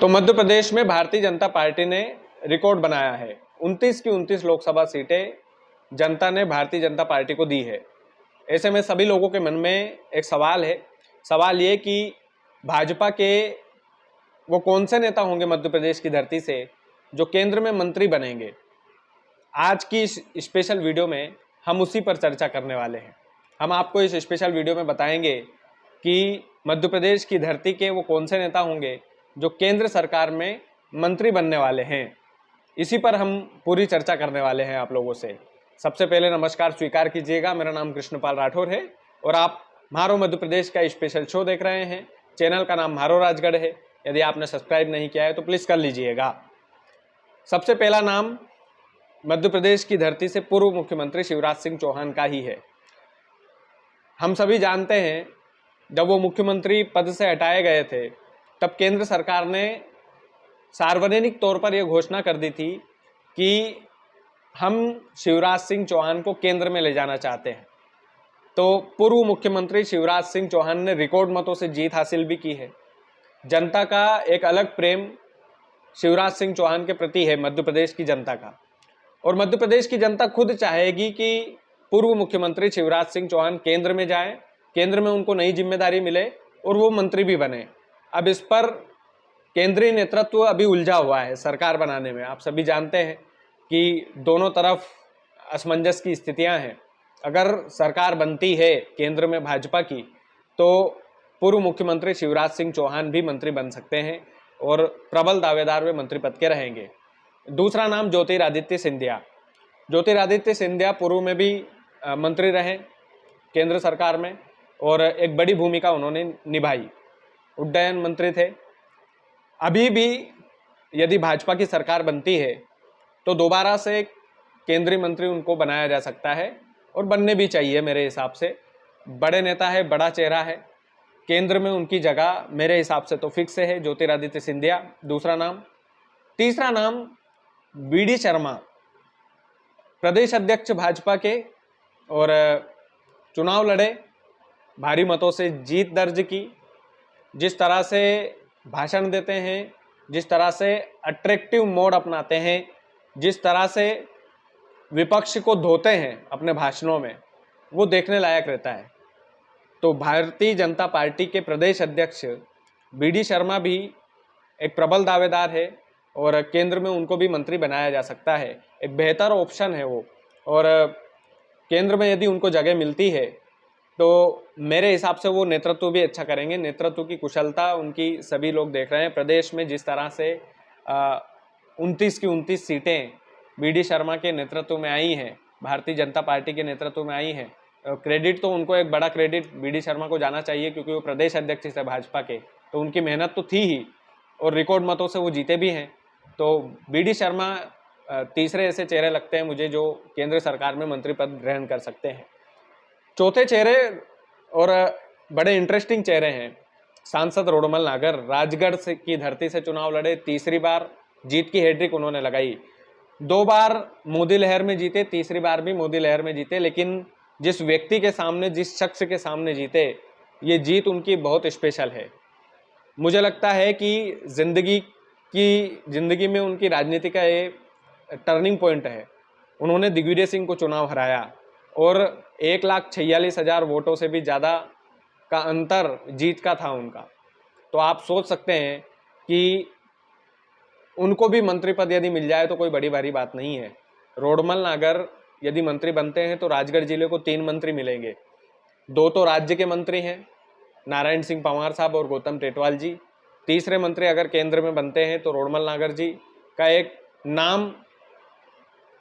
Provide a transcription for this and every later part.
तो मध्य प्रदेश में भारतीय जनता पार्टी ने रिकॉर्ड बनाया है। 29 की 29 लोकसभा सीटें जनता ने भारतीय जनता पार्टी को दी है। ऐसे में सभी लोगों के मन में एक सवाल है। सवाल ये कि भाजपा के वो कौन से नेता होंगे मध्य प्रदेश की धरती से जो केंद्र में मंत्री बनेंगे। आज की इस स्पेशल वीडियो में हम उसी पर चर्चा करने वाले हैं। हम आपको इस स्पेशल वीडियो में बताएंगे कि मध्य प्रदेश की धरती के वो कौन से नेता होंगे जो केंद्र सरकार में मंत्री बनने वाले हैं। इसी पर हम पूरी चर्चा करने वाले हैं आप लोगों से। सबसे पहले नमस्कार स्वीकार कीजिएगा। मेरा नाम कृष्णपाल राठौर है और आप म्हारो मध्य प्रदेश का स्पेशल शो देख रहे हैं। चैनल का नाम म्हारो राजगढ़ है। यदि आपने सब्सक्राइब नहीं किया है तो प्लीज़ कर लीजिएगा। सबसे पहला नाम मध्य प्रदेश की धरती से पूर्व मुख्यमंत्री शिवराज सिंह चौहान का ही है। हम सभी जानते हैं जब वो मुख्यमंत्री पद से हटाए गए थे तब केंद्र सरकार ने सार्वजनिक तौर पर यह घोषणा कर दी थी कि हम शिवराज सिंह चौहान को केंद्र में ले जाना चाहते हैं। तो पूर्व मुख्यमंत्री शिवराज सिंह चौहान ने रिकॉर्ड मतों से जीत हासिल भी की है। जनता का एक अलग प्रेम शिवराज सिंह चौहान के प्रति है, मध्य प्रदेश की जनता का। और मध्य प्रदेश की जनता खुद चाहेगी कि पूर्व मुख्यमंत्री शिवराज सिंह चौहान केंद्र में जाएं, केंद्र में उनको नई जिम्मेदारी मिले और वो मंत्री भी बने। अब इस पर केंद्रीय नेतृत्व अभी उलझा हुआ है सरकार बनाने में। आप सभी जानते हैं कि दोनों तरफ असमंजस की स्थितियां हैं। अगर सरकार बनती है केंद्र में भाजपा की तो पूर्व मुख्यमंत्री शिवराज सिंह चौहान भी मंत्री बन सकते हैं और प्रबल दावेदार वे मंत्री पद के रहेंगे। दूसरा नाम ज्योतिरादित्य सिंधिया। ज्योतिरादित्य सिंधिया पूर्व में भी मंत्री रहे केंद्र सरकार में और एक बड़ी भूमिका उन्होंने निभाई। उड्डयन मंत्री थे। अभी भी यदि भाजपा की सरकार बनती है तो दोबारा से केंद्रीय मंत्री उनको बनाया जा सकता है और बनने भी चाहिए मेरे हिसाब से। बड़े नेता है, बड़ा चेहरा है, केंद्र में उनकी जगह मेरे हिसाब से तो फिक्स है। ज्योतिरादित्य सिंधिया दूसरा नाम। तीसरा नाम बीडी शर्मा, प्रदेश अध्यक्ष भाजपा के और चुनाव लड़े, भारी मतों से जीत दर्ज की। जिस तरह से भाषण देते हैं, जिस तरह से अट्रैक्टिव मोड अपनाते हैं, जिस तरह से विपक्ष को धोते हैं अपने भाषणों में, वो देखने लायक रहता है। तो भारतीय जनता पार्टी के प्रदेश अध्यक्ष बीडी शर्मा भी एक प्रबल दावेदार है और केंद्र में उनको भी मंत्री बनाया जा सकता है। एक बेहतर ऑप्शन है वो। और केंद्र में यदि उनको जगह मिलती है तो मेरे हिसाब से वो नेतृत्व भी अच्छा करेंगे। नेतृत्व की कुशलता उनकी सभी लोग देख रहे हैं। प्रदेश में जिस तरह से 29 की 29 सीटें बीडी शर्मा के नेतृत्व में आई हैं, भारतीय जनता पार्टी के नेतृत्व में आई हैं, क्रेडिट तो उनको, एक बड़ा क्रेडिट बीडी शर्मा को जाना चाहिए क्योंकि वो प्रदेश अध्यक्ष थे भाजपा के। तो उनकी मेहनत तो थी ही और रिकॉर्ड मतों से वो जीते भी हैं। तो बीडी शर्मा तीसरे ऐसे चेहरे लगते हैं मुझे जो केंद्र सरकार में मंत्री पद ग्रहण कर सकते हैं। चौथे चेहरे और बड़े इंटरेस्टिंग चेहरे हैं सांसद रोडमल नागर। राजगढ़ से की धरती से चुनाव लड़े, तीसरी बार जीत की हैट्रिक उन्होंने लगाई। 2 बार मोदी लहर में जीते, तीसरी बार भी मोदी लहर में जीते, लेकिन जिस व्यक्ति के सामने, जिस शख्स के सामने जीते, ये जीत उनकी बहुत स्पेशल है। मुझे लगता है कि जिंदगी में उनकी राजनीति का ये टर्निंग पॉइंट है। उन्होंने दिग्विजय सिंह को चुनाव हराया और 1,46,000 वोटों से भी ज़्यादा का अंतर जीत का था उनका। तो आप सोच सकते हैं कि उनको भी मंत्री पद यदि मिल जाए तो कोई बड़ी भारी बात नहीं है। रोडमल नागर यदि मंत्री बनते हैं तो राजगढ़ जिले को 3 मंत्री मिलेंगे। 2 तो राज्य के मंत्री हैं, नारायण सिंह पंवार साहब और गौतम टेटवाल जी। तीसरे मंत्री अगर केंद्र में बनते हैं तो रोडमल नागर जी का एक नाम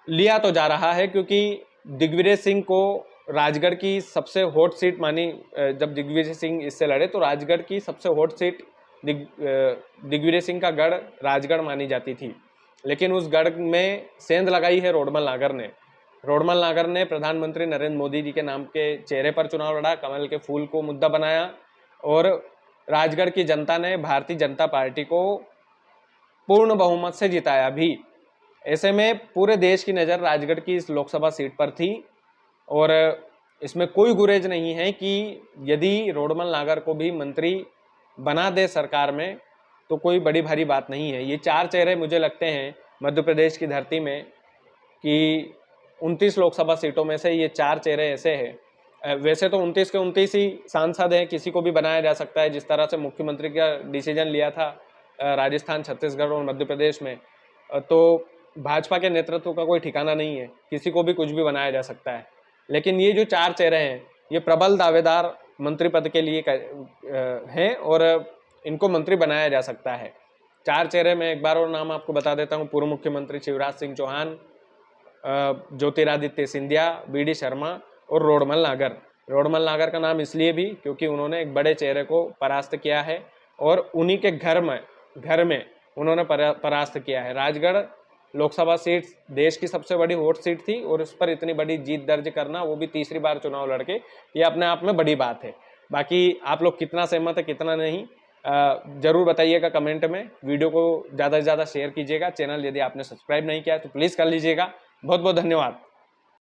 लिया तो जा रहा है क्योंकि दिग्विजय सिंह को राजगढ़ की सबसे हॉट सीट मानी। जब दिग्विजय सिंह इससे लड़े तो राजगढ़ की सबसे हॉट सीट दिग्विजय सिंह का गढ़ राजगढ़ मानी जाती थी, लेकिन उस गढ़ में सेंध लगाई है रोडमल नागर ने। रोडमल नागर ने प्रधानमंत्री नरेंद्र मोदी जी के नाम के चेहरे पर चुनाव लड़ा, कमल के फूल को मुद्दा बनाया और राजगढ़ की जनता ने भारतीय जनता पार्टी को पूर्ण बहुमत से जिताया भी। ऐसे में पूरे देश की नज़र राजगढ़ की इस लोकसभा सीट पर थी और इसमें कोई गुरेज नहीं है कि यदि रोडमल नागर को भी मंत्री बना दे सरकार में तो कोई बड़ी भारी बात नहीं है। ये 4 चेहरे मुझे लगते हैं मध्य प्रदेश की धरती में कि 29 लोकसभा सीटों में से ये 4 चेहरे ऐसे हैं। वैसे तो 29 के 29 ही सांसद हैं, किसी को भी बनाया जा सकता है, जिस तरह से मुख्यमंत्री का डिसीजन लिया था राजस्थान, छत्तीसगढ़ और मध्य प्रदेश में। तो भाजपा के नेतृत्व का कोई ठिकाना नहीं है, किसी को भी कुछ भी बनाया जा सकता है। लेकिन ये जो 4 चेहरे हैं, ये प्रबल दावेदार मंत्री पद के लिए हैं और इनको मंत्री बनाया जा सकता है। 4 चेहरे में एक बार और नाम आपको बता देता हूँ। पूर्व मुख्यमंत्री शिवराज सिंह चौहान, ज्योतिरादित्य सिंधिया, बी.डी. शर्मा और रोडमल नागर। रोडमल नागर का नाम इसलिए भी क्योंकि उन्होंने एक बड़े चेहरे को परास्त किया है और उन्हीं के घर में उन्होंने परास्त किया है। राजगढ़ लोकसभा सीट देश की सबसे बड़ी हॉट सीट थी और उस पर इतनी बड़ी जीत दर्ज करना, वो भी तीसरी बार चुनाव लड़के, ये अपने आप में बड़ी बात है। बाकी आप लोग कितना सहमत है कितना नहीं जरूर बताइएगा कमेंट में। वीडियो को ज़्यादा से ज़्यादा शेयर कीजिएगा। चैनल यदि आपने सब्सक्राइब नहीं किया तो प्लीज़ कर लीजिएगा। बहुत बहुत धन्यवाद।